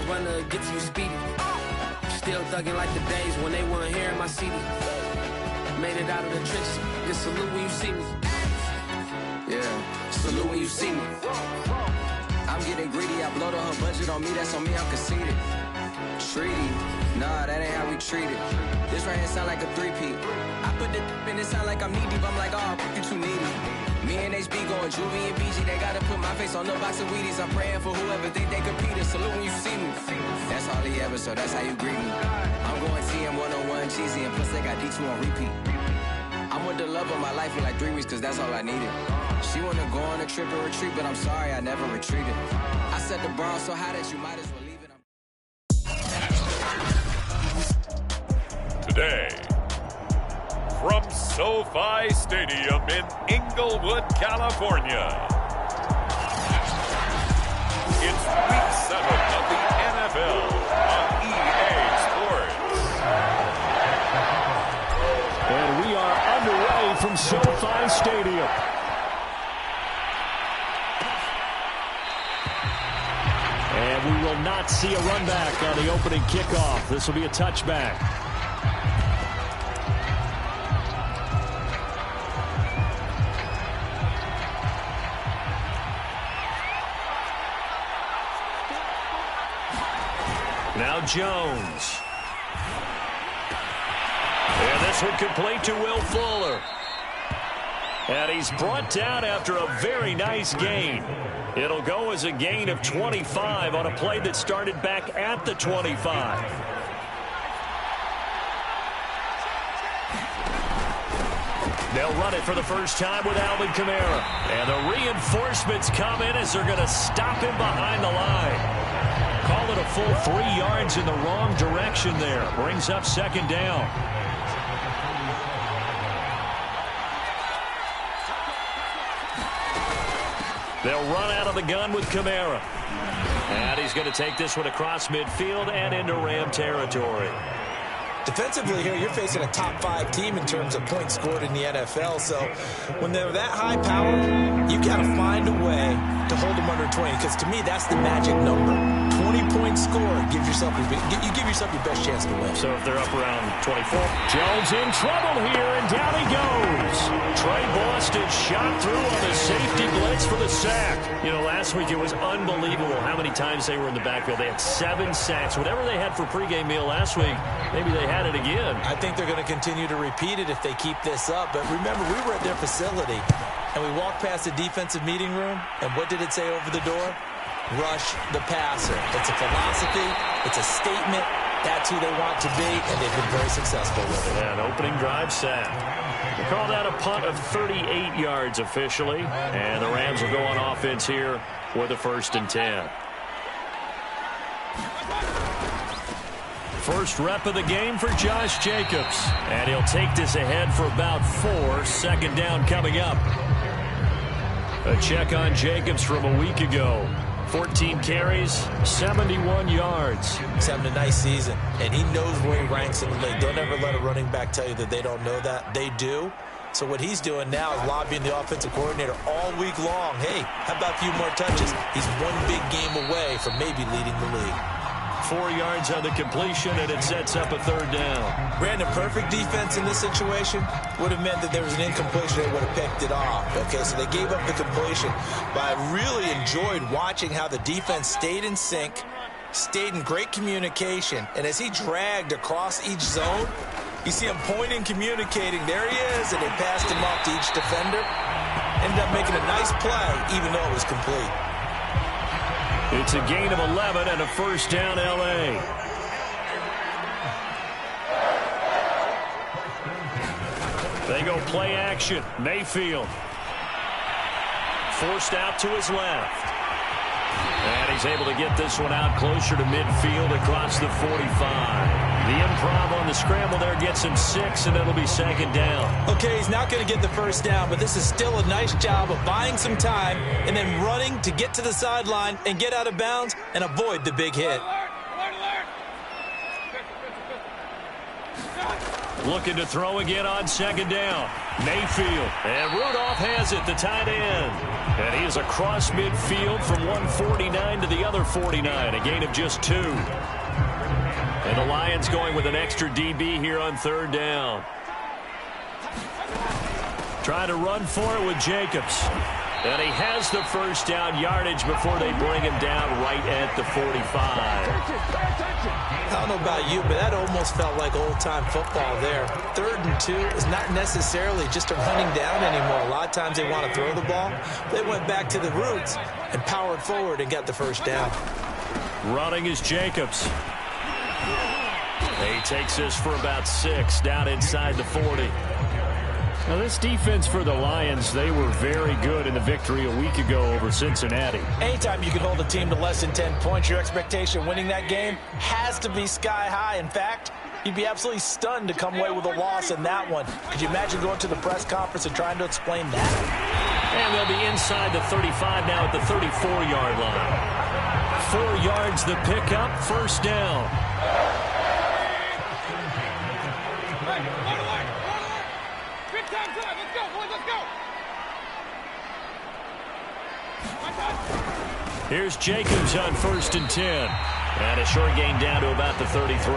run to get to you speedy. Still thugging like the days when they weren't here in my CD. Made it out of the trenches. Just salute when you see me. Yeah, salute when you see me. I'm getting greedy. I blow her budget on me. That's on me. I'm conceited. Treaty. Nah, that ain't how we treat it. This right here sound like a three-peat. I put the in it sound like I'm knee deep. I'm like, oh, you too needy. Me and HB going Juvie and BG. They gotta put my face on the box of Wheaties. I'm praying for whoever think they compete. Salute when you see me. That's all he ever, so that's how you greet me. I'm going TM 101 cheesy, and plus they got D2 on repeat. I'm with the love of my life for like 3 weeks, cause that's all I needed. She wanna go on a trip and retreat, but I'm sorry, I never retreated. I set the bar so high that you might as well leave it. Today, from SoFi Stadium in Inglewood, California, it's Week 7 of the NFL on EA Sports. And we are underway from SoFi Stadium. And we will not see a run back on the opening kickoff. This will be a touchback. Now Jones. And this one complete to Will Fuller. And he's brought down after a very nice gain. It'll go as a gain of 25 on a play that started back at the 25. They'll run it for the first time with Alvin Kamara. And the reinforcements come in as they're going to stop him behind the line. Call it a full 3 yards in the wrong direction there. Brings up second down. They'll run out of the gun with Kamara. And he's going to take this one across midfield and into Ram territory. Defensively here, you're facing a top 5 team in terms of points scored in the NFL. So when they're that high powered, you got to find a way to hold them under 20. Because to me, that's the magic number. 20 points scored, you give yourself your best chance to win. So if they're up around 24. Jones in trouble here, and down he goes. Trey Boston shot through on the safety blitz for the sack. You know, last week it was unbelievable how many times they were in the backfield. They had 7 sacks. Whatever they had for pregame meal last week, maybe they had it again. I think they're going to continue to repeat it if they keep this up. But remember, we were at their facility, and we walked past the defensive meeting room, and what did it say over the door? Rush the passer. It's a philosophy. It's a statement. That's who they want to be, and they've been very successful with it. Yeah, an opening drive sack. They call that a punt of 38 yards officially, and the Rams will go on offense here with a 1st and 10. First rep of the game for Josh Jacobs, and he'll take this ahead for about 4. Second down coming up. A check on Jacobs from a week ago. 14 carries, 71 yards. He's having a nice season, and he knows where he ranks in the league. Don't ever let a running back tell you that they don't know that. They do. So what he's doing now is lobbying the offensive coordinator all week long. Hey, how about a few more touches? He's one big game away from maybe leading the league. 4 yards on the completion, and it sets up a 3rd down. Brandon, perfect defense in this situation would have meant that there was an incompletion. They would have picked it off. Okay, so they gave up the completion. But I really enjoyed watching how the defense stayed in sync, stayed in great communication. And as he dragged across each zone, you see him pointing, communicating. There he is, and they passed him off to each defender. Ended up making a nice play, even though it was complete. It's a gain of 11 and a 1st down, L.A. They go play action. Mayfield. Forced out to his left. And he's able to get this one out closer to midfield across the 45. The improv on the scramble there gets him 6, and it'll be 2nd down. Okay, he's not going to get the 1st down, but this is still a nice job of buying some time and then running to get to the sideline and get out of bounds and avoid the big hit. Looking to throw again on 2nd down. Mayfield. And Rudolph has it, the tight end. And he is across midfield from 149 to the other 49, a gain of just 2. And the Lions going with an extra DB here on third down. Trying to run for it with Jacobs. And he has the first down yardage before they bring him down right at the 45. I don't know about you, but that almost felt like old-time football there. 3rd and 2 is not necessarily just a running down anymore. A lot of times they want to throw the ball. They went back to the roots and powered forward and got the first down. Running is Jacobs. He takes this for about 6 down inside the 40. Now, this defense for the Lions, they were very good in the victory a week ago over Cincinnati. Anytime you can hold a team to less than 10 points, your expectation winning that game has to be sky high. In fact, you'd be absolutely stunned to come away with a loss in that one. Could you imagine going to the press conference and trying to explain that? And they'll be inside the 35 now at the 34-yard line. 4 yards the pickup, first down. Here's Jacobs on 1st and 10. And a short gain down to about the 33.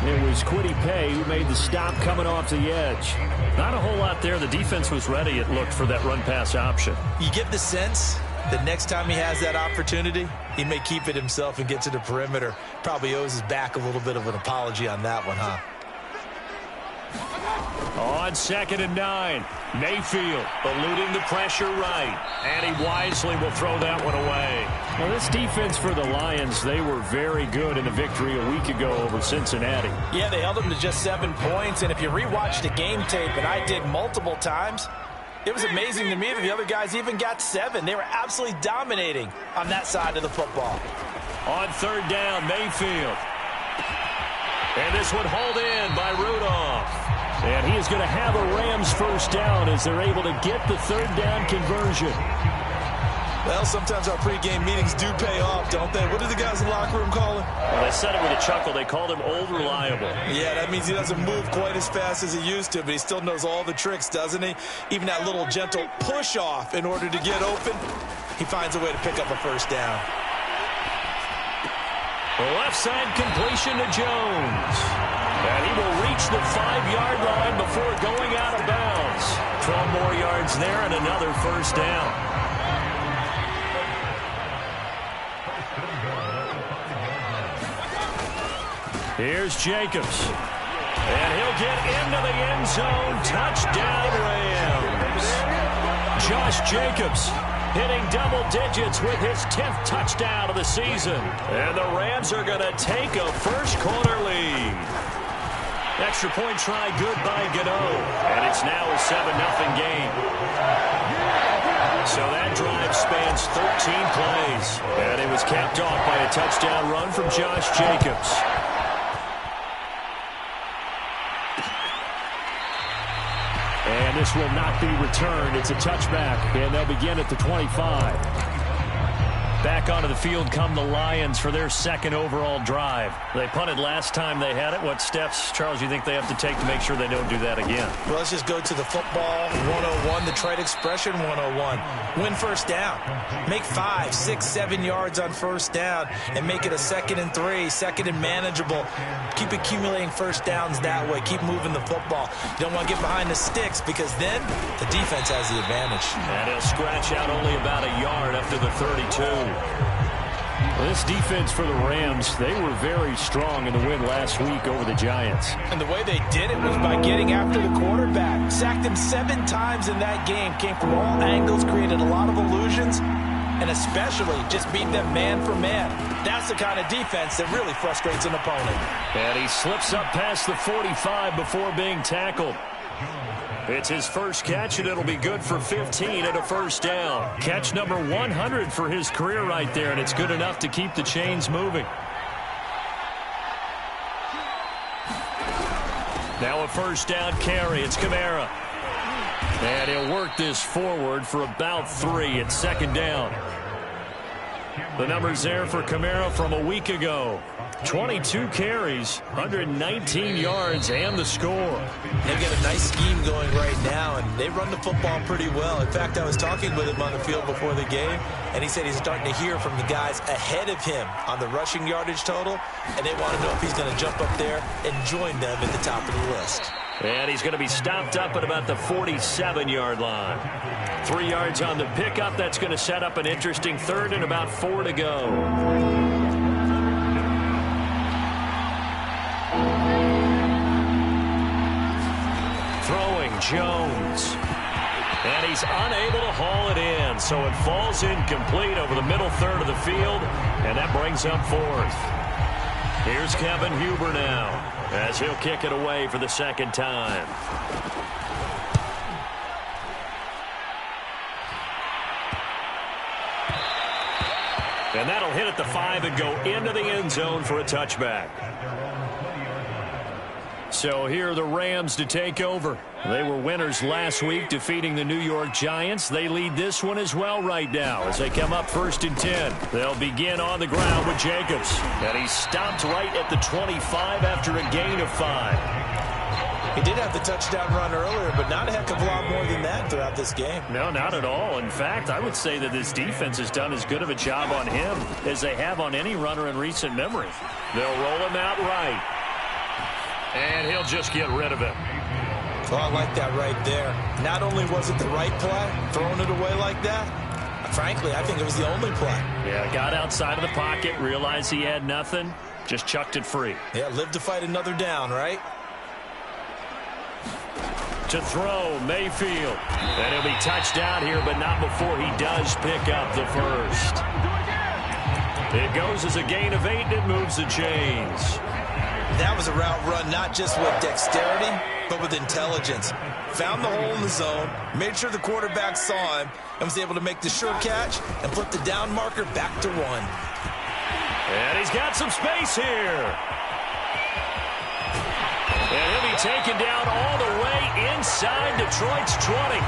It was Kwity Paye who made the stop coming off the edge. Not a whole lot there. The defense was ready, it looked, for that run-pass option. You get the sense that next time he has that opportunity, he may keep it himself and get to the perimeter. Probably owes his back a little bit of an apology on that one, huh? On 2nd and 9, Mayfield eluding the pressure right. And he wisely will throw that one away. Now, this defense for the Lions, they were very good in the victory a week ago over Cincinnati. Yeah, they held them to just 7 points. And if you rewatch the game tape, and I did multiple times, it was amazing to me that the other guys even got 7. They were absolutely dominating on that side of the football. On 3rd down, Mayfield. And this one hauled in by Rudolph. And he is going to have a Rams first down as they're able to get the 3rd down conversion. Well, sometimes our pregame meetings do pay off, don't they? What do the guys in the locker room call him? Well, they said it with a chuckle. They called him Old Reliable. Yeah, that means he doesn't move quite as fast as he used to, but he still knows all the tricks, doesn't he? Even that little gentle push-off in order to get open, he finds a way to pick up a first down. Left side completion to Jones. And he will reach the 5-yard line before going out of bounds. 12 more yards there and another first down. Here's Jacobs. And he'll get into the end zone. Touchdown, Rams. Josh Jacobs hitting double digits with his 10th touchdown of the season. And the Rams are going to take a first-quarter lead. Extra point try good by Gano. And it's now a 7-0 game. So that drive spans 13 plays. And it was capped off by a touchdown run from Josh Jacobs. And this will not be returned. It's a touchback, and they'll begin at the 25. Back onto the field come the Lions for their 2nd overall drive. They punted last time they had it. What steps, Charles, you think they have to take to make sure they don't do that again? Well, let's just go to the football 101, the trade expression 101. Win first down. Make 5, 6, 7 yards on first down and make it a 2nd and 3, 2nd and manageable. Keep accumulating first downs that way. Keep moving the football. You don't want to get behind the sticks because then the defense has the advantage. And he'll scratch out only about a yard after the 32. Well, this defense for the Rams, they were very strong in the win last week over the Giants. And the way they did it was by getting after the quarterback. Sacked him 7 times in that game. Came from all angles, created a lot of illusions, and especially just beat them man for man. That's the kind of defense that really frustrates an opponent. And he slips up past the 45 before being tackled. It's his first catch, and it'll be good for 15 and a first down. Catch number 100 for his career right there, and it's good enough to keep the chains moving. Now a first down carry. It's Kamara. And he'll work this forward for about 3 at 2nd down. The numbers there for Kamara from a week ago. 22 carries, 119 yards, and the score. They've got a nice scheme going right now, and they run the football pretty well. In fact, I was talking with him on the field before the game, and he said he's starting to hear from the guys ahead of him on the rushing yardage total, and they want to know if he's going to jump up there and join them at the top of the list. And he's going to be stopped up at about the 47-yard line. 3 yards on the pickup. That's going to set up an interesting third and about 4 to go. Throwing Jones. And he's unable to haul it in, so it falls incomplete over the middle third of the field, and that brings up 4th. Here's Kevin Huber now, as he'll kick it away for the second time. And that'll hit at the 5 and go into the end zone for a touchback. So here are the Rams to take over. They were winners last week, defeating the New York Giants. They lead this one as well right now as they come up 1st and 10. They'll begin on the ground with Jacobs. And he's stopped right at the 25 after a gain of 5. He did have the touchdown run earlier, but not a heck of a lot more than that throughout this game. No, not at all. In fact, I would say that this defense has done as good of a job on him as they have on any runner in recent memory. They'll roll him out right. And he'll just get rid of it. Well, I like that right there. Not only was it the right play, throwing it away like that, frankly, I think it was the only play. Yeah, got outside of the pocket, realized he had nothing, just chucked it free. Yeah, live to fight another down, right? To throw, Mayfield. And he'll be touched out here, but not before he does pick up the first. It goes as a gain of 8, and it moves the chains. That was a route run not just with dexterity, but with intelligence. Found the hole in the zone, made sure the quarterback saw him, and was able to make the sure catch and flip the down marker back to 1. And he's got some space here. And he'll be taken down all the way inside Detroit's 20.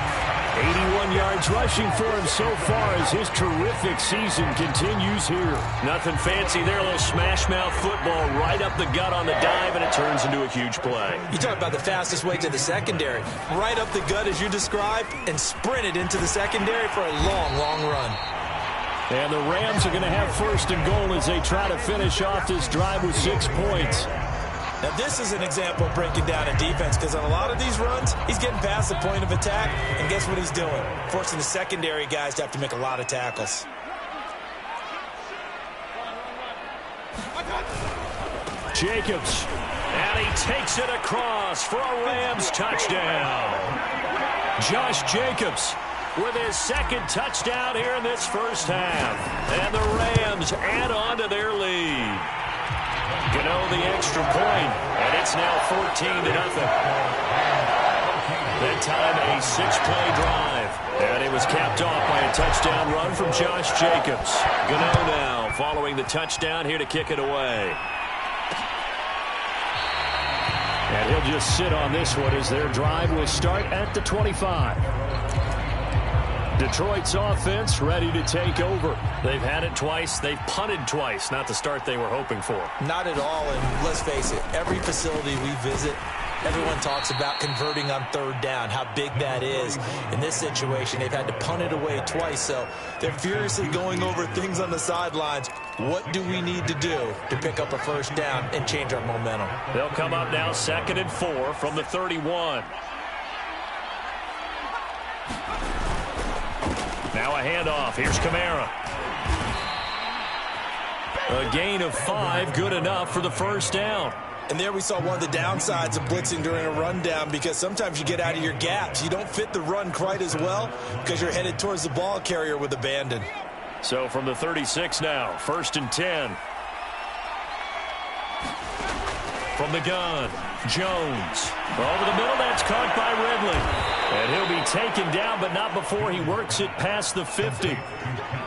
81 yards rushing for him so far as his terrific season continues here. Nothing fancy there, a little smash-mouth football right up the gut on the dive, and it turns into a huge play. You talk about the fastest way to the secondary. Right up the gut as you described, and sprinted into the secondary for a long, long run. And the Rams are going to have 1st and goal as they try to finish off this drive with 6 points. Now, this is an example of breaking down a defense, because on a lot of these runs, he's getting past the point of attack, and guess what he's doing? Forcing the secondary guys to have to make a lot of tackles. Jacobs, and he takes it across for a Rams touchdown. Josh Jacobs with his second touchdown here in this first half. And the Rams add on to their lead. Gano the extra point, and it's now 14-0. That time a 6-play drive, and it was capped off by a touchdown run from Josh Jacobs. Gano now following the touchdown here to kick it away. And he'll just sit on this one as their drive will start at the 25. Detroit's offense ready to take over. They've had it twice. They've punted twice. Not the start they were hoping for. Not at all, and let's face it, every facility we visit, everyone talks about converting on 3rd down, how big that is. In this situation, they've had to punt it away twice, so they're furiously going over things on the sidelines. What do we need to do to pick up a 1st down and change our momentum? They'll come up now 2nd and 4 from the 31. Now a handoff. Here's Kamara. A gain of 5, good enough for the 1st down. And there we saw one of the downsides of blitzing during a rundown, because sometimes you get out of your gaps. You don't fit the run quite as well because you're headed towards the ball carrier with abandon. So from the 36 now, 1st and 10. From the gun, Jones. Over the middle, that's caught by Ridley. And he'll be taken down, but not before he works it past the 50.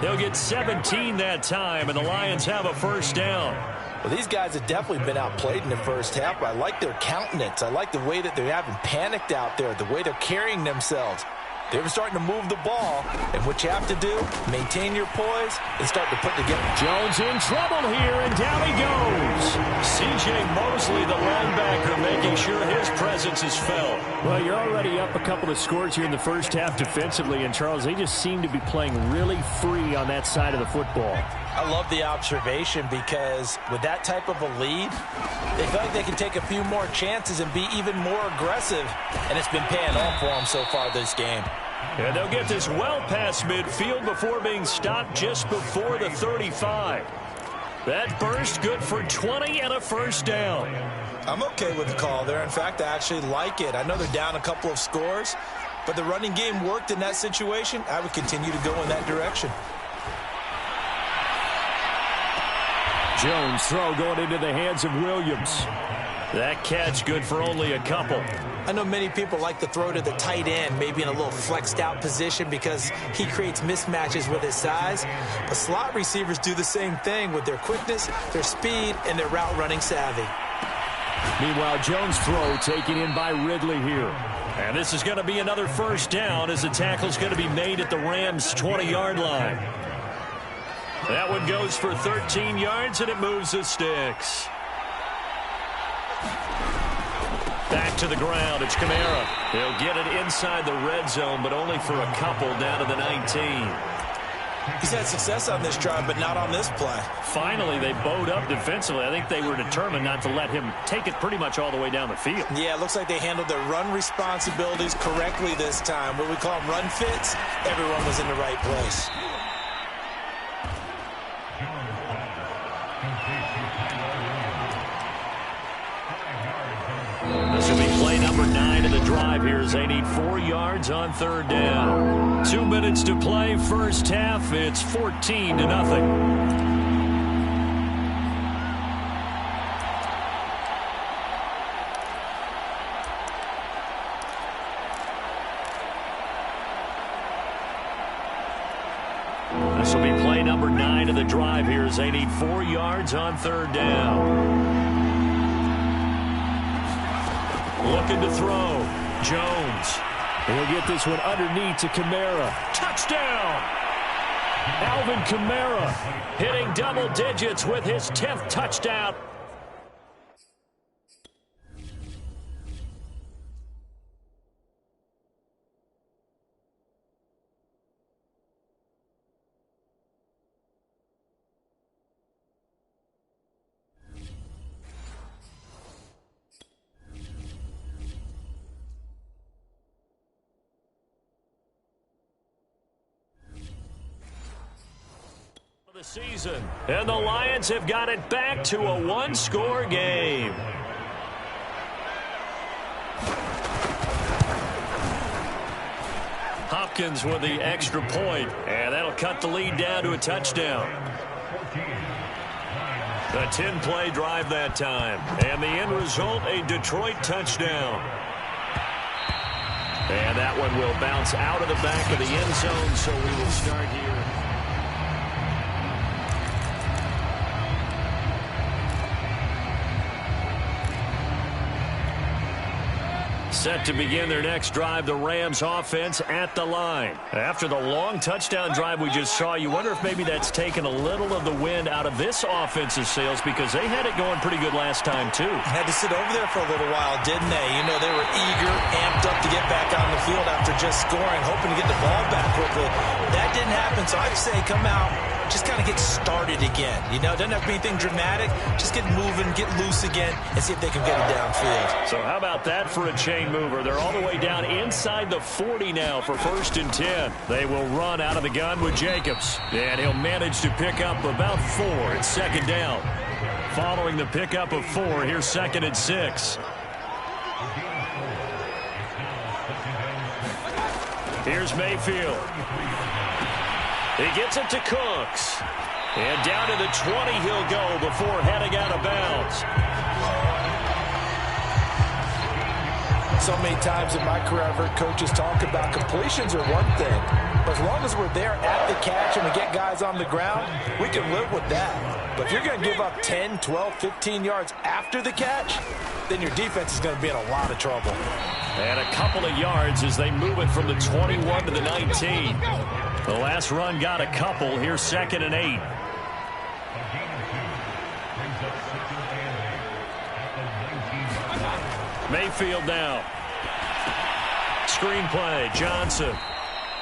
He'll get 17 that time, and the Lions have a 1st down. Well, these guys have definitely been outplayed in the first half, but I like their countenance. I like the way that they haven't panicked out there, the way they're carrying themselves. They were starting to move the ball, and what you have to do, maintain your poise and start to put together. Jones in trouble here, and down he goes. C.J. Mosley, the linebacker, making sure his presence is felt. Well, you're already up a couple of scores here in the first half defensively, and Charles, they just seem to be playing really free on that side of the football. I love the observation because with that type of a lead, they feel like they can take a few more chances and be even more aggressive, and it's been paying off for them so far this game. And they'll get this well past midfield before being stopped just before the 35. That burst good for 20 and a first down. I'm okay with the call there. In fact, I actually like it. I know they're down a couple of scores, but the running game worked in that situation. I would continue to go in that direction. Jones throw going into the hands of Williams. That catch good for only a couple. I know many people like to throw to the tight end, maybe in a little flexed out position because he creates mismatches with his size. But slot receivers do the same thing with their quickness, their speed, and their route running savvy. Meanwhile, Jones' throw taken in by Ridley here. And this is going to be another first down as the tackle's going to be made at the Rams' 20-yard line. That one goes for 13 yards, and it moves the sticks. Back to the ground. It's Kamara. He'll get it inside the red zone, but only for a couple down to the 19. He's had success on this drive, but not on this play. Finally, they bowed up defensively. I think they were determined not to let him take it pretty much all the way down the field. Yeah, it looks like they handled their run responsibilities correctly this time. What we call them run fits, everyone was in the right place. This will be play number 9 of the drive here as they need 4 yards on third down. 2 minutes to play, first half. It's 14-0. This will be play number 9 of the drive here as they need 4 yards on third down. Looking to throw. Jones. He'll get this one underneath to Kamara. Touchdown! Alvin Kamara hitting double digits with his 10th touchdown. Season, and the Lions have got it back to a one-score game. Hopkins with the extra point, and that'll cut the lead down to a touchdown. A 10-play drive that time, and the end result, a Detroit touchdown. And that one will bounce out of the back of the end zone, so we will start here. Set to begin their next drive, the Rams offense at the line. After the long touchdown drive we just saw, you wonder if maybe that's taken a little of the wind out of this offense's sails because they had it going pretty good last time, too. Had to sit over there for a little while, didn't they? You know, they were eager, amped up to get back on the field after just scoring, hoping to get the ball back quickly. That didn't happen, so I'd say come out, just kind of get started again. You know, it doesn't have to be anything dramatic. Just get moving, get loose again, and see if they can get it downfield. So how about that for a chain mover? They're all the way down inside the 40 now for 1st and 10. They will run out of the gun with Jacobs, and he'll manage to pick up about 4. It's 2nd down. Following the pickup of 4, here's 2nd and 6. Here's Mayfield. He gets it to Cooks. And down to the 20 he'll go before heading out of bounds. So many times in my career I've heard coaches talk about completions are one thing, but as long as we're there at the catch and we get guys on the ground, we can live with that. But if you're going to give up 10, 12, 15 yards after the catch, then your defense is going to be in a lot of trouble. And a couple of yards as they move it from the 21 to the 19. The last run got a couple. Here's 2nd and 8. Mayfield now. Screenplay, Johnson.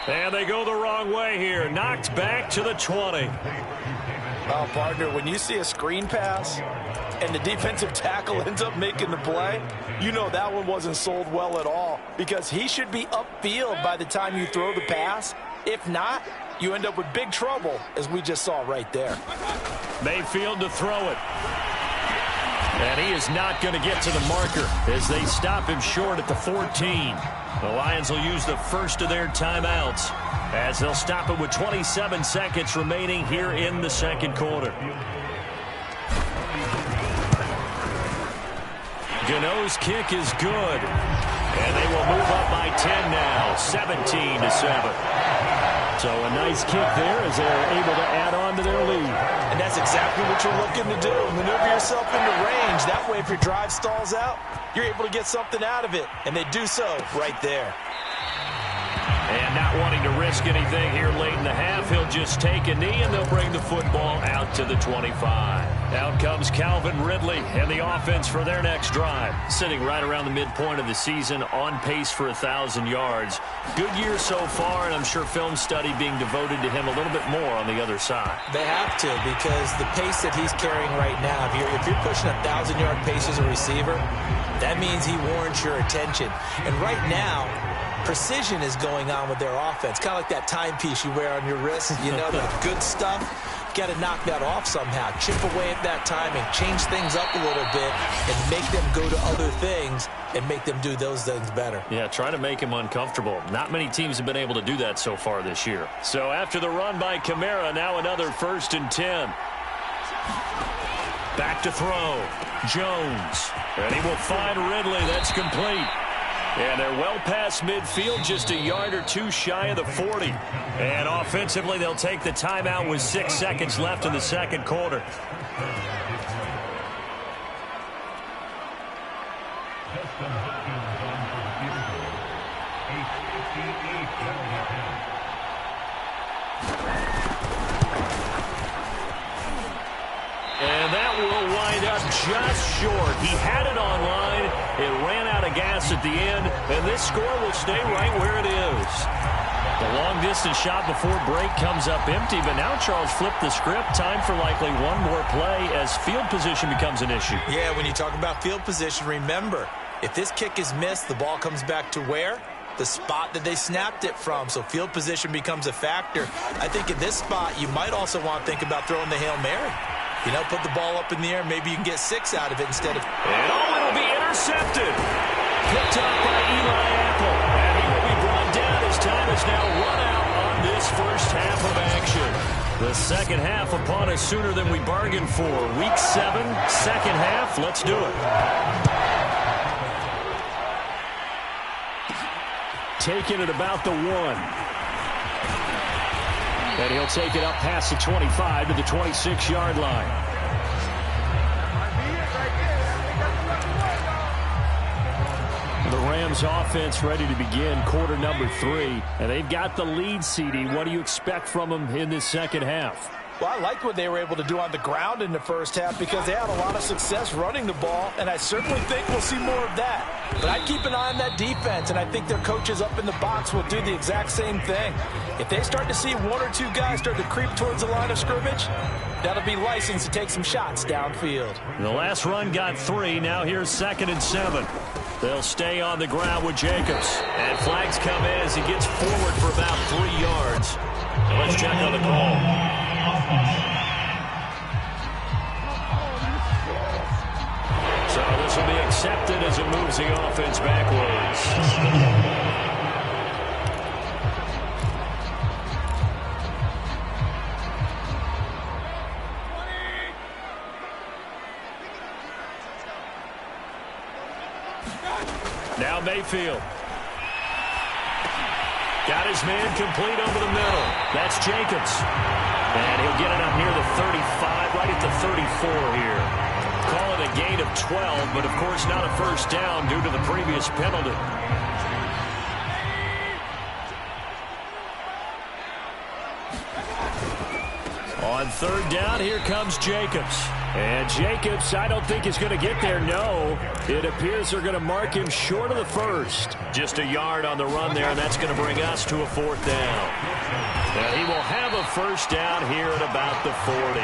And they go the wrong way here. Knocked back to the 20. Oh, partner, when you see a screen pass and the defensive tackle ends up making the play, you know that one wasn't sold well at all, because he should be upfield by the time you throw the pass. If not, you end up with big trouble, as we just saw right there. Mayfield to throw it. And he is not going to get to the marker as they stop him short at the 14. The Lions will use the first of their timeouts as they'll stop it with 27 seconds remaining here in the second quarter. Gano's kick is good. And they will move up by 10 now, 17-7. So a nice kick there as they're able to add on to their lead. And that's exactly what you're looking to do. Maneuver yourself into range. That way, if your drive stalls out, you're able to get something out of it. And they do so right there. And not wanting to risk anything here late in the half, he'll just take a knee, and they'll bring the football out to the 25. Out comes Calvin Ridley and the offense for their next drive. Sitting right around the midpoint of the season, on pace for 1,000 yards. Good year so far, and I'm sure film study being devoted to him a little bit more on the other side. They have to, because the pace that he's carrying right now, if you're pushing 1,000-yard pace as a receiver, that means he warrants your attention. And right now, precision is going on with their offense. Kind of like that timepiece you wear on your wrist. You know, the good stuff. Got to knock that off somehow. Chip away at that timing. Change things up a little bit and make them go to other things and make them do those things better. Yeah, try to make him uncomfortable. Not many teams have been able to do that so far this year. So after the run by Kamara, now another 1st and 10. Back to throw. Jones. And he will find Ridley. That's complete. And they're well past midfield, just a yard or two shy of the 40. And offensively, they'll take the timeout with 6 seconds left in the second quarter. And that will wind up just short. He had it on line. It ran out of gas at the end, and this score will stay right where it is. The long-distance shot before break comes up empty, but now Charles flipped the script. Time for likely one more play as field position becomes an issue. Yeah, when you talk about field position, remember, if this kick is missed, the ball comes back to where? The spot that they snapped it from. So field position becomes a factor. I think in this spot, you might also want to think about throwing the Hail Mary. You know, put the ball up in the air. Maybe you can get 6 out of it instead of... And it'll be intercepted. Picked up by Eli Apple. And he will be brought down as time is now run out on this first half of action. The second half upon us sooner than we bargained for. Week 7, second half. Let's do it. Taking it about the 1. And he'll take it up past the 25 to the 26-yard line. The Rams offense ready to begin quarter number 3. And they've got the lead, CD. What do you expect from them in this second half? Well, I liked what they were able to do on the ground in the first half because they had a lot of success running the ball, and I certainly think we'll see more of that. But I'd keep an eye on that defense, and I think their coaches up in the box will do the exact same thing. If they start to see 1 or 2 guys start to creep towards the line of scrimmage, that'll be licensed to take some shots downfield. The last run got 3. Now here's 2nd and 7. They'll stay on the ground with Jacobs. And flags come in as he gets forward for about 3 yards. Now let's check on the call. So this will be accepted as it moves the offense backwards. Now Mayfield. Got his man complete over the middle. That's Jacobs. And he'll get it up near the 35, right at the 34 here. Call it a a gain of 12, but of course not a first down due to the previous penalty. On third down, here comes Jacobs. And Jacobs, I don't think is going to get there, no. It appears they're going to mark him short of the first. Just a yard on the run there, and that's going to bring us to a fourth down. And he will have a first down here at about the 40.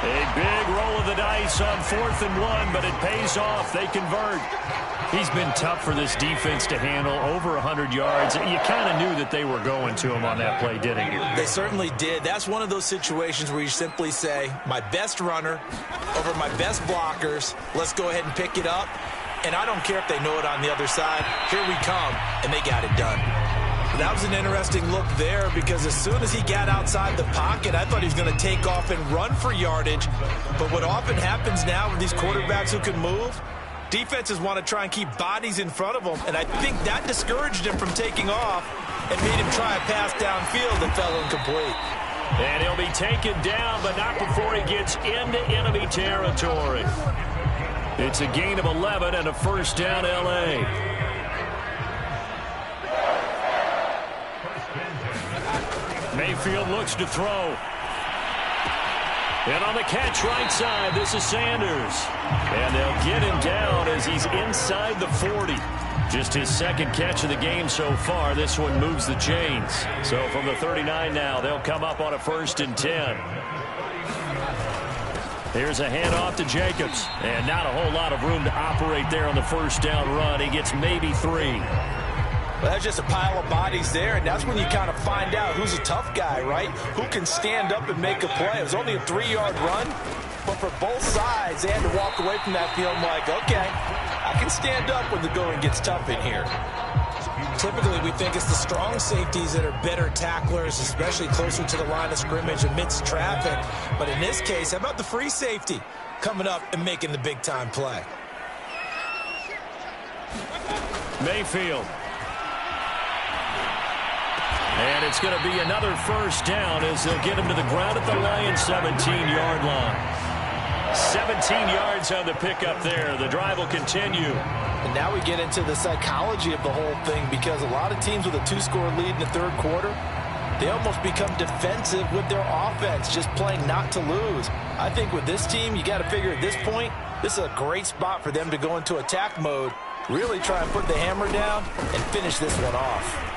A big roll of the dice on 4th and 1, but it pays off. They convert. He's been tough for this defense to handle, over 100 yards. You kind of knew that they were going to him on that play, didn't you? They certainly did. That's one of those situations where you simply say, my best runner over my best blockers, let's go ahead and pick it up. And I don't care if they know it on the other side. Here we come, and they got it done. That was an interesting look there because as soon as he got outside the pocket, I thought he was going to take off and run for yardage. But what often happens now with these quarterbacks who can move, defenses want to try and keep bodies in front of them, and I think that discouraged him from taking off and made him try a pass downfield that fell incomplete. And he'll be taken down, but not before he gets into enemy territory. It's a gain of 11 and a first down, L.A. Mayfield looks to throw. And on the catch right side, this is Sanders. And they'll get him down as he's inside the 40. Just his second catch of the game so far. This one moves the chains. So from the 39 now, they'll come up on a 1st and 10. Here's a handoff to Jacobs. And not a whole lot of room to operate there on the first down run. He gets maybe 3. Well, that's just a pile of bodies there, and that's when you kind of find out who's a tough guy, right? Who can stand up and make a play. It was only a 3-yard run, but for both sides, they had to walk away from that field like, okay, I can stand up when the going gets tough in here. Typically, we think it's the strong safeties that are better tacklers, especially closer to the line of scrimmage amidst traffic. But in this case, how about the free safety coming up and making the big-time play? Mayfield. And it's going to be another first down as they'll get him to the ground at the Lions' 17-yard line. 17 yards on the pickup there. The drive will continue. And now we get into the psychology of the whole thing because a lot of teams with a 2-score lead in the third quarter, they almost become defensive with their offense, just playing not to lose. I think with this team, you got to figure at this point, this is a great spot for them to go into attack mode, really try and put the hammer down and finish this one off.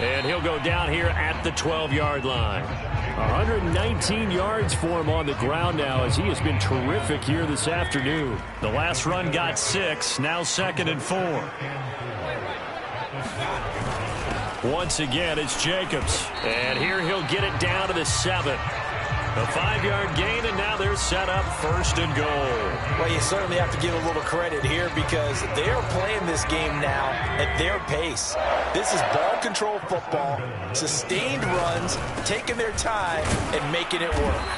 And he'll go down here at the 12-yard line. 119 yards for him on the ground now as he has been terrific here this afternoon. The last run got 6, now 2nd and 4. Once again, it's Jacobs. And here he'll get it down to the 7. A 5-yard gain, and now they're set up 1st and goal. Well, you certainly have to give a little credit here because they are playing this game now at their pace. This is ball control football, sustained runs, taking their time and making it work.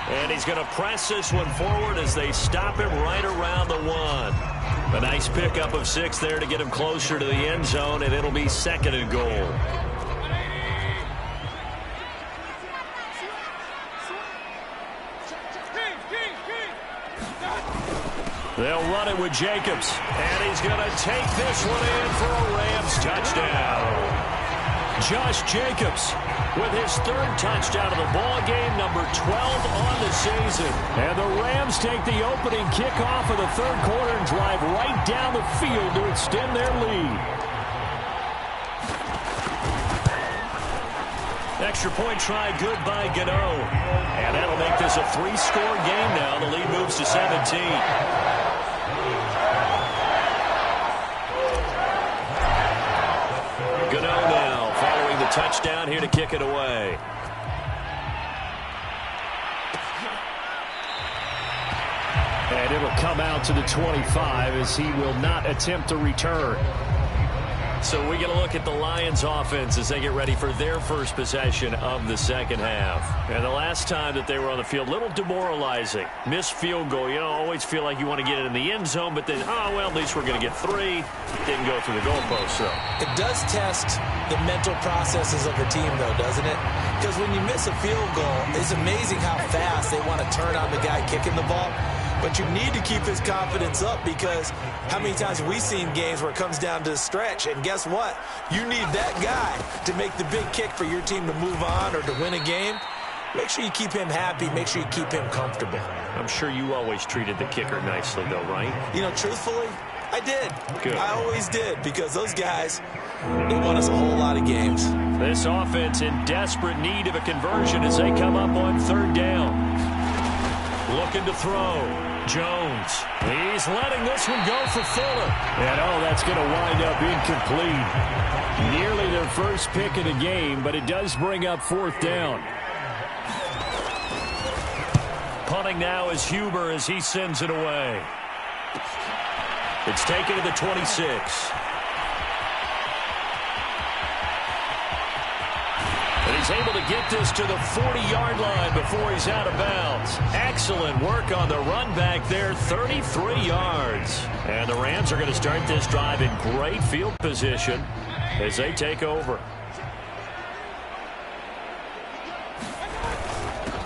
And he's going to press this one forward as they stop him right around the 1. A nice pickup of 6 there to get him closer to the end zone, and it'll be 2nd and goal. They'll run it with Jacobs, and he's going to take this one in for a Rams touchdown. Josh Jacobs with his 3rd touchdown of the ball game, number 12 on the season. And the Rams take the opening kickoff of the 3rd quarter and drive right down the field to extend their lead. Extra point try good by Gano. And that'll make this a 3-score game now. The lead moves to 17. Gano now following the touchdown here to kick it away. And it'll come out to the 25 as he will not attempt to return. So we get a look at the Lions offense as they get ready for their first possession of the second half. And the last time that they were on the field, a little demoralizing. Missed field goal. You know, always feel like you want to get it in the end zone, but then, oh, well, at least we're going to get 3. Didn't go through the goalpost, so. It does test the mental processes of the team, though, doesn't it? Because when you miss a field goal, it's amazing how fast they want to turn on the guy kicking the ball. But you need to keep his confidence up, because how many times have we seen games where it comes down to the stretch, and guess what? You need that guy to make the big kick for your team to move on or to win a game. Make sure you keep him happy. Make sure you keep him comfortable. I'm sure you always treated the kicker nicely, though, right? You know, truthfully, I did. Good. I always did, because those guys, they won us a whole lot of games. This offense in desperate need of a conversion as they come up on third down. Looking to throw. Jones. He's letting this one go for Fuller. And, that's going to wind up incomplete. Nearly their first pick of the game, but it does bring up fourth down. Punting now is Huber as he sends it away. It's taken to the 26. And he's able to get this to the 40-yard line before he's out of bounds. Excellent work on the run back there, 33 yards. And the Rams are going to start this drive in great field position as they take over.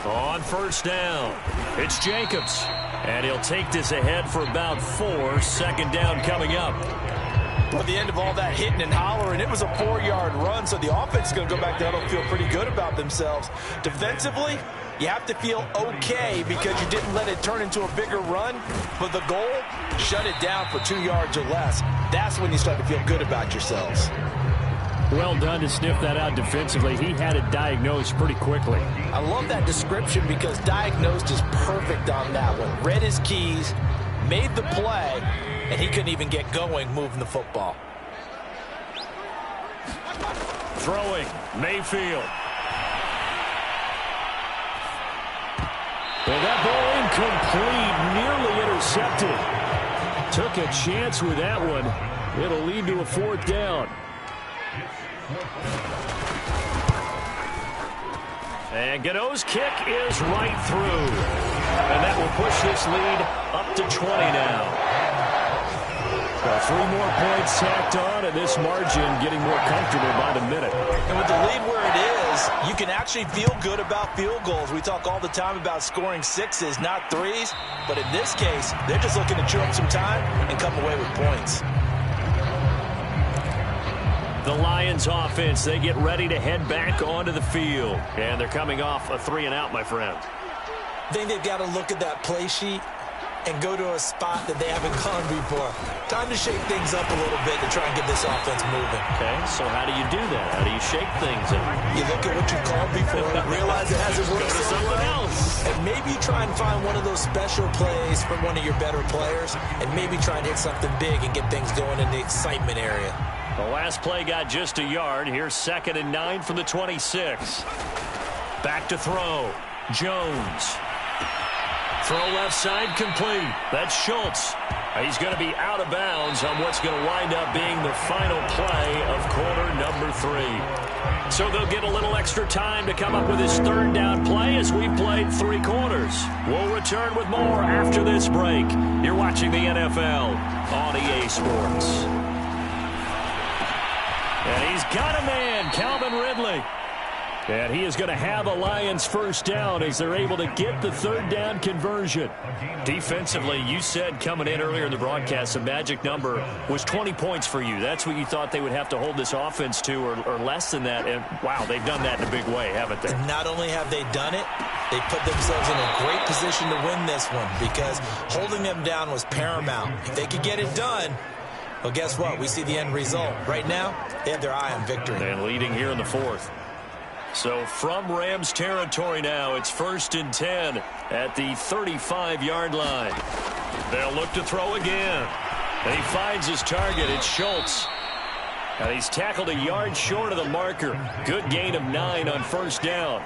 On first down, it's Jacobs. And he'll take this ahead for about 4. Second down coming up. At the end of all that hitting and hollering, it was a 4-yard run, so the offense is going to go back there and feel pretty good about themselves. Defensively, you have to feel okay because you didn't let it turn into a bigger run. But the goal, shut it down for 2 yards or less. That's when you start to feel good about yourselves. Well done to sniff that out defensively. He had it diagnosed pretty quickly. I love that description because diagnosed is perfect on that one. Read his keys, made the play, and he couldn't even get going moving the football. Throwing, Mayfield. And that ball incomplete, nearly intercepted. Took a chance with that one. It'll lead to a fourth down. And Gano's kick is right through. And that will push this lead up to 20 now. Well, 3 more points tacked on, and this margin getting more comfortable by the minute. And with the lead where it is, you can actually feel good about field goals. We talk all the time about scoring 6s, not 3s. But in this case, they're just looking to chew up some time and come away with points. The Lions offense, they get ready to head back onto the field. And they're coming off a 3-and-out, my friend. I think they've got to look at that play sheet and go to a spot that they haven't gone before. Time to shake things up a little bit to try and get this offense moving. Okay, so how do you do that? How do you shake things up? You look at what you called before and realize it hasn't worked Go to so something well. else. And maybe try and find one of those special plays from one of your better players and maybe try and hit something big and get things going in the excitement area. The last play got just a yard. Here's 2nd and 9 from the 26. Back to throw. Jones. Throw left side complete. That's Schultz. He's going to be out of bounds on what's going to wind up being the final play of quarter number 3. So they'll get a little extra time to come up with his 3rd down play as we've played 3 quarters. We'll return with more after this break. You're watching the NFL on EA Sports. And he's got a man, Calvin Ridley. And he is going to have a Lions first down as they're able to get the 3rd down conversion. Defensively, you said coming in earlier in the broadcast, the magic number was 20 points for you. That's what you thought they would have to hold this offense to, or less than that. And, wow, they've done that in a big way, haven't they? And not only have they done it, they put themselves in a great position to win this one because holding them down was paramount. If they could get it done, well, guess what? We see the end result. Right now, they have their eye on victory. And leading here in the 4th. So from Rams territory now, it's 1st and 10 at the 35-yard line. They'll look to throw again. And he finds his target. It's Schultz. And he's tackled a yard short of the marker. Good gain of 9 on 1st down.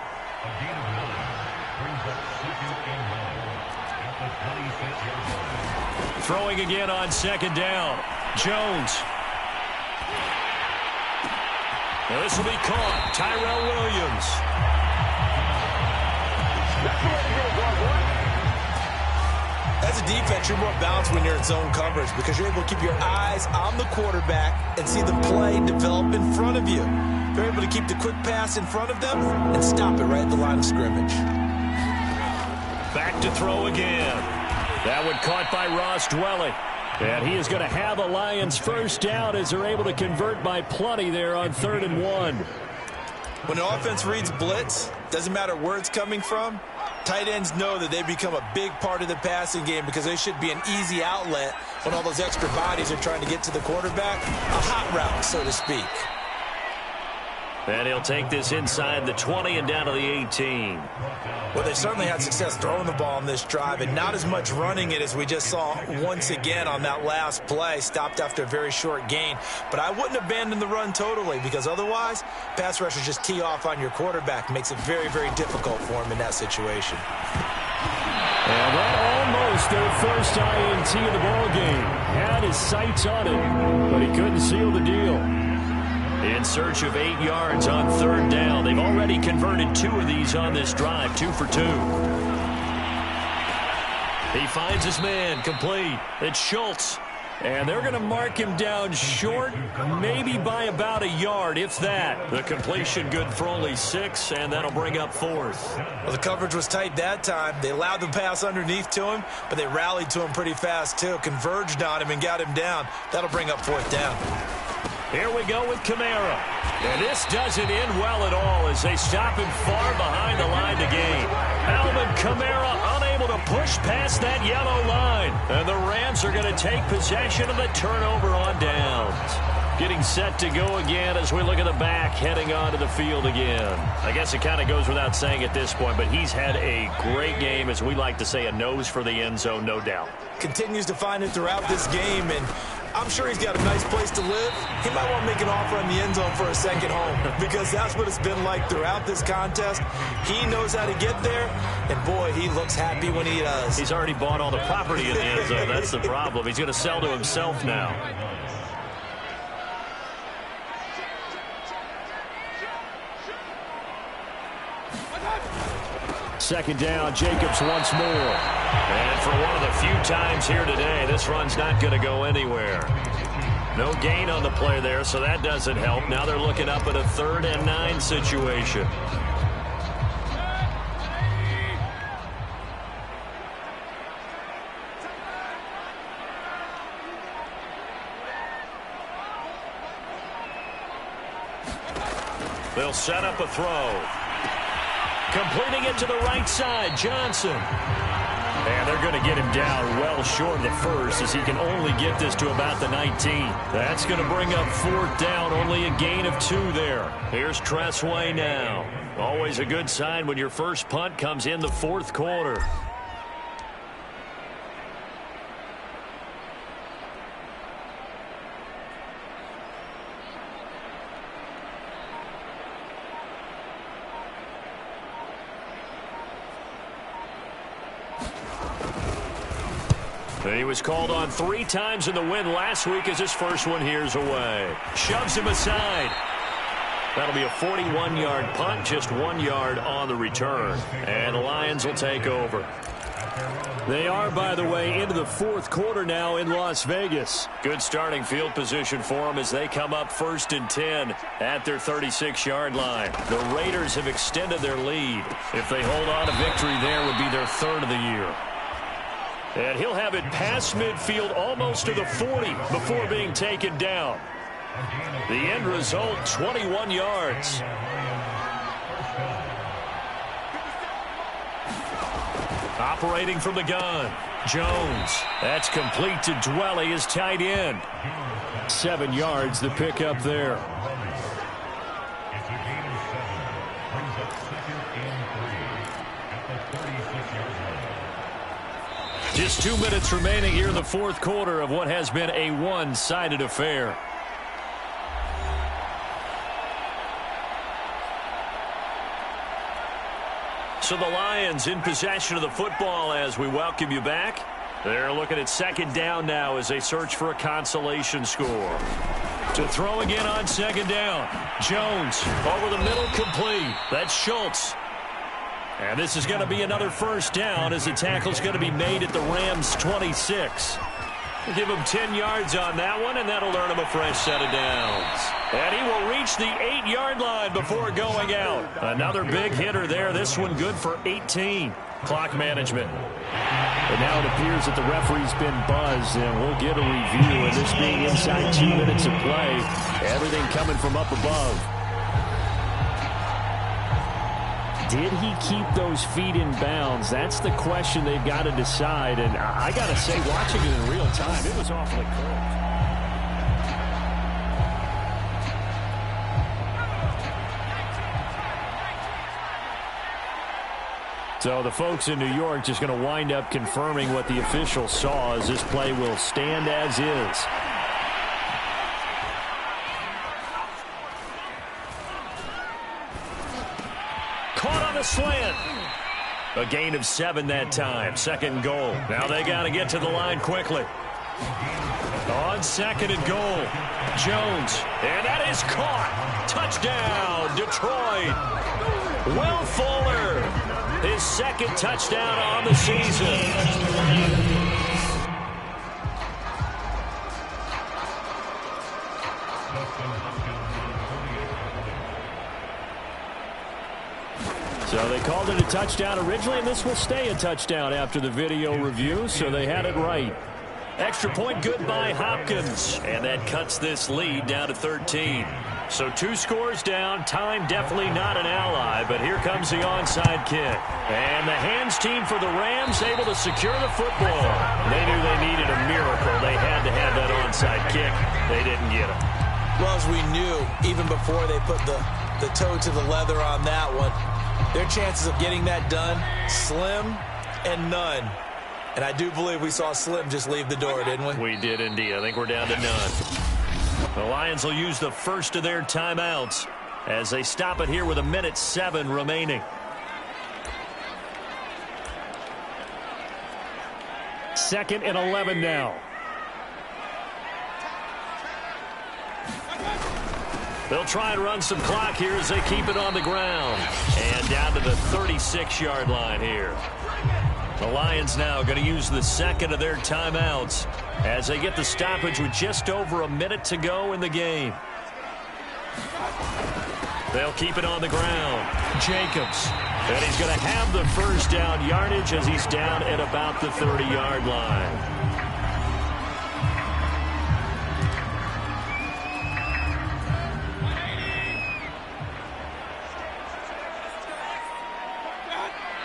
Throwing again on 2nd down. Jones. Now this will be caught. Tyrell Williams. As a defense, you're more balanced when you're in zone coverage because you're able to keep your eyes on the quarterback and see the play develop in front of you. You're able to keep the quick pass in front of them and stop it right at the line of scrimmage. Back to throw again. That one caught by Ross Dwelly. And he is going to have a Lions first down as they're able to convert by plenty there on 3rd and 1. When an offense reads blitz, doesn't matter where it's coming from, tight ends know that they become a big part of the passing game because they should be an easy outlet when all those extra bodies are trying to get to the quarterback. A hot route, so to speak. And he'll take this inside the 20 and down to the 18. Well, they certainly had success throwing the ball on this drive and not as much running it as we just saw once again on that last play. Stopped after a very short gain. But I wouldn't abandon the run totally because otherwise, pass rushers just tee off on your quarterback. Makes it very, very difficult for him in that situation. And that almost their first INT of the ballgame. Had his sights on it, but he couldn't seal the deal. In search of 8 yards on 3rd down. They've already converted 2 of these on this drive, 2 for 2. He finds his man, complete. It's Schultz. And they're going to mark him down short, maybe by about a yard, if that. The completion good for only 6, and that'll bring up 4th. Well, the coverage was tight that time. They allowed the pass underneath to him, but they rallied to him pretty fast, too. Converged on him and got him down. That'll bring up 4th down. Here we go with Kamara. And this doesn't end well at all as they stop him far behind the line to gain. Alvin Kamara unable to push past that yellow line. And the Rams are going to take possession of the turnover on downs. Getting set to go again as we look at the back heading onto the field again. I guess it kind of goes without saying at this point, but he's had a great game, as we like to say, a nose for the end zone, no doubt. Continues to find it throughout this game, and I'm sure he's got a nice place to live. He might want to make an offer on the end zone for a second home because that's what it's been like throughout this contest. He knows how to get there, and boy, he looks happy when he does. He's already bought all the property in the end zone. That's the problem. He's going to sell to himself now. Second down, Jacobs once more. And for one of the few times here today, this run's not going to go anywhere. No gain on the play there, so that doesn't help. Now they're looking up at a 3rd and 9 situation. They'll set up a throw. Completing it to the right side, Johnson. And they're going to get him down well short of the first as he can only get this to about the 19. That's going to bring up 4th down, only a gain of 2 there. Here's Tressway now. Always a good sign when your first punt comes in the 4th quarter. He was called on 3 times in the win last week as his first one here's away. Shoves him aside. That'll be a 41-yard punt, just 1 yard on the return. And the Lions will take over. They are, by the way, into the 4th quarter now in Las Vegas. Good starting field position for them as they come up 1st and 10 at their 36-yard line. The Raiders have extended their lead. If they hold on to victory there, would be their 3rd of the year. And he'll have it past midfield almost to the 40 before being taken down. The end result, 21 yards. Operating from the gun, Jones. That's complete to Dwelly, his tight end. 7 yards, the pickup there. Just 2 minutes remaining here in the 4th quarter of what has been a one-sided affair. So the Lions in possession of the football as we welcome you back. They're looking at 2nd down now as they search for a consolation score. To throw again on 2nd down. Jones over the middle, complete. That's Schultz. And this is going to be another 1st down as the tackle's going to be made at the Rams' 26. We'll give him 10 yards on that one, and that'll earn him a fresh set of downs. And he will reach the 8-yard line before going out. Another big hitter there. This one good for 18. Clock management. The now it appears that the referee's been buzzed, and we'll get a review. And this being inside 2 minutes of play, everything coming from up above. Did he keep those feet in bounds? That's the question they've got to decide. And I got to say, watching it in real time, it was awfully close. So the folks in New York just going to wind up confirming what the official saw, as this play will stand as is. Caught on the slant. A gain of 7 that time. Second goal. Now they got to get to the line quickly. On second and goal, Jones. And that is caught. Touchdown, Detroit. Will Fuller. His second touchdown on the season. So they called it a touchdown originally, and this will stay a touchdown after the video review, so they had it right. Extra point good by Hopkins, and that cuts this lead down to 13. So 2 scores down, time definitely not an ally, but here comes the onside kick. And the hands team for the Rams able to secure the football. They knew they needed a miracle. They had to have that onside kick. They didn't get it. Well, as we knew, even before they put the toe to the leather on that one, their chances of getting that done, slim and none. And I do believe we saw Slim just leave the door, didn't we? We did indeed. I think we're down to none. The Lions will use the first of their timeouts as they stop it here with 1:07 remaining. Second and 11 now. They'll try and run some clock here as they keep it on the ground. And down to the 36-yard line here. The Lions now going to use the second of their timeouts as they get the stoppage with just over a minute to go in the game. They'll keep it on the ground. Jacobs. And he's going to have the first down yardage as he's down at about the 30-yard line.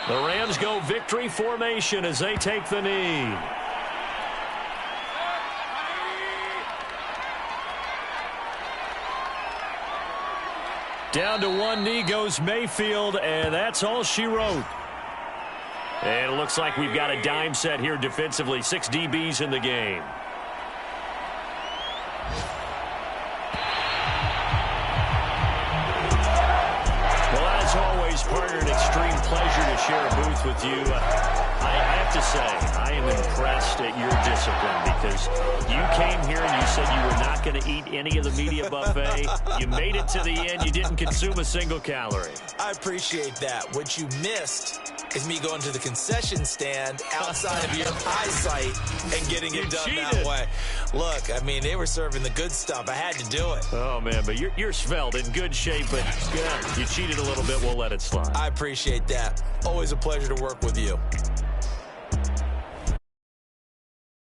The Rams go victory formation as they take the knee. Down to one knee goes Mayfield, and that's all she wrote. And it looks like we've got a dime set here defensively. 6 DBs in the game. Partner, an extreme pleasure to share a booth with you. I have to say, I am impressed at your discipline because you came here and you said you were not going to eat any of the media buffet. You made it to the end. You didn't consume a single calorie. I appreciate that. What you missed is me going to the concession stand outside of your eyesight and getting it done that way. Look, I mean, they were serving the good stuff. I had to do it. Oh, man, but you're svelte, in good shape, but you cheated a little bit. We'll let it slide. I appreciate that. Always a pleasure to work with you.